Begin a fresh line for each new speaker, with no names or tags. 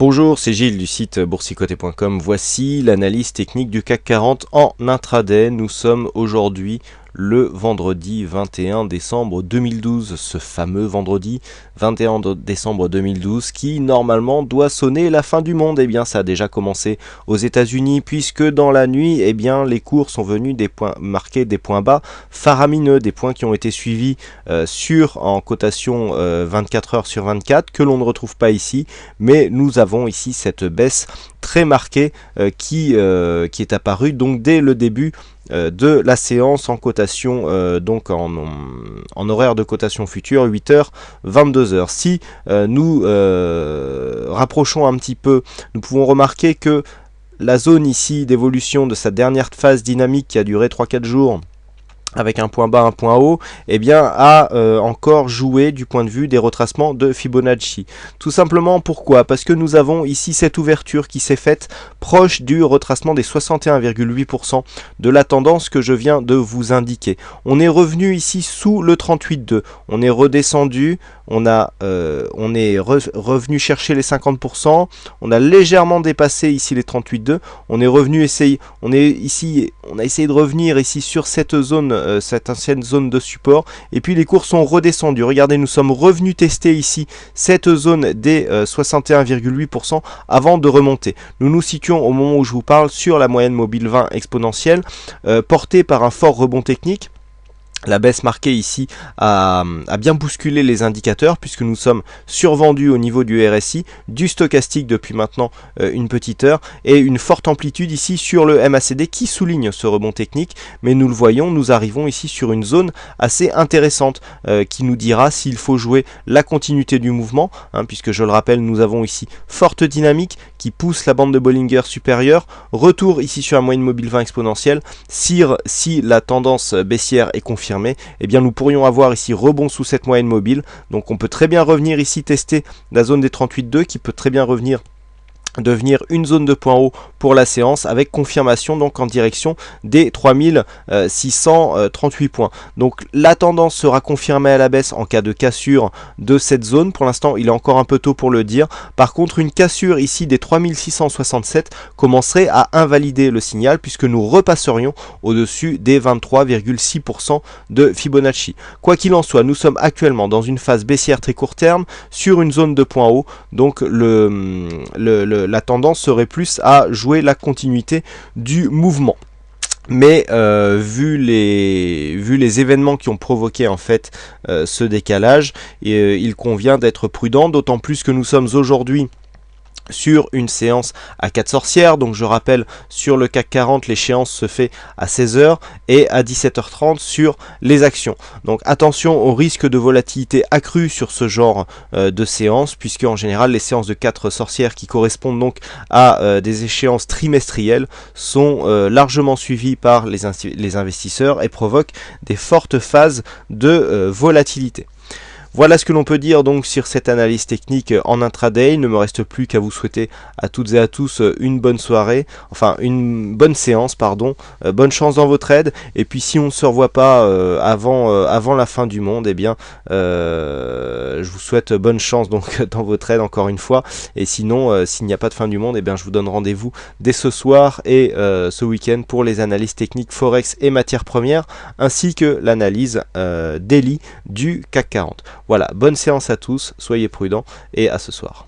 Bonjour, c'est Gilles du site boursicoté.com. Voici l'analyse technique du CAC 40 en intraday. Nous sommes aujourd'hui le vendredi 21 décembre 2012, ce fameux vendredi 21 décembre 2012 qui normalement doit sonner la fin du monde. Eh bien ça a déjà commencé aux États-Unis puisque dans la nuit, eh bien les cours sont venus marquer des points bas faramineux, des points qui ont été suivis en cotation 24 heures sur 24 que l'on ne retrouve pas ici, mais nous avons ici cette baisse très marquée qui est apparue donc dès le début de la séance en cotation, donc en horaire de cotation future, 8h, 22h. Si nous rapprochons un petit peu, nous pouvons remarquer que la zone ici d'évolution de sa dernière phase dynamique qui a duré 3-4 jours, avec un point bas, un point haut, eh bien, a encore joué du point de vue des retracements de Fibonacci. Tout simplement pourquoi? Parce que nous avons ici cette ouverture qui s'est faite proche du retracement des 61,8% de la tendance que je viens de vous indiquer. On est revenu ici sous le 38,2. On est redescendu, on est revenu chercher les 50%, on a légèrement dépassé ici les 38,2. On est revenu on a essayé de revenir ici sur cette zone, cette ancienne zone de support, et puis les cours sont redescendus. Regardez, nous sommes revenus tester ici cette zone des 61,8% avant de remonter. Nous nous situons au moment où je vous parle sur la moyenne mobile 20 exponentielle, portée par un fort rebond technique. La baisse marquée ici a bien bousculé les indicateurs puisque nous sommes survendus au niveau du RSI, du stochastique depuis maintenant une petite heure, et une forte amplitude ici sur le MACD qui souligne ce rebond technique. Mais nous le voyons, nous arrivons ici sur une zone assez intéressante qui nous dira s'il faut jouer la continuité du mouvement, puisque je le rappelle, nous avons ici forte dynamique qui pousse la bande de Bollinger supérieure, retour ici sur la moyenne mobile 20 exponentielle. Si la tendance baissière est confirmée, eh bien nous pourrions avoir ici rebond sous cette moyenne mobile. Donc on peut très bien revenir ici tester la zone des 38,2 qui peut très bien devenir une zone de point haut pour la séance, avec confirmation donc en direction des 3638 points. Donc la tendance sera confirmée à la baisse en cas de cassure de cette zone. Pour l'instant il est encore un peu tôt pour le dire. Par contre, une cassure ici des 3667 commencerait à invalider le signal puisque nous repasserions au-dessus des 23,6% de Fibonacci. Quoi qu'il en soit, nous sommes actuellement dans une phase baissière très court terme sur une zone de point haut. Donc la tendance serait plus à jouer la continuité du mouvement. Mais vu les événements qui ont provoqué en fait ce décalage, il convient d'être prudent, d'autant plus que nous sommes aujourd'hui sur une séance à 4 sorcières. Donc je rappelle, sur le CAC 40 l'échéance se fait à 16h et à 17h30 sur les actions. Donc attention au risque de volatilité accrue sur ce genre de séance, puisque en général les séances de 4 sorcières qui correspondent donc à des échéances trimestrielles sont largement suivies par les investisseurs et provoquent des fortes phases de volatilité. Voilà ce que l'on peut dire donc sur cette analyse technique en intraday. Il ne me reste plus qu'à vous souhaiter à toutes et à tous une bonne soirée, enfin une bonne séance, pardon. Bonne chance dans vos trades. Et puis si on ne se revoit pas avant la fin du monde, eh bien je vous souhaite bonne chance donc dans vos trades encore une fois. Et sinon, s'il n'y a pas de fin du monde, eh bien je vous donne rendez-vous dès ce soir et ce week-end pour les analyses techniques Forex et matières premières, ainsi que l'analyse daily du CAC 40. Voilà, bonne séance à tous, soyez prudents et à ce soir.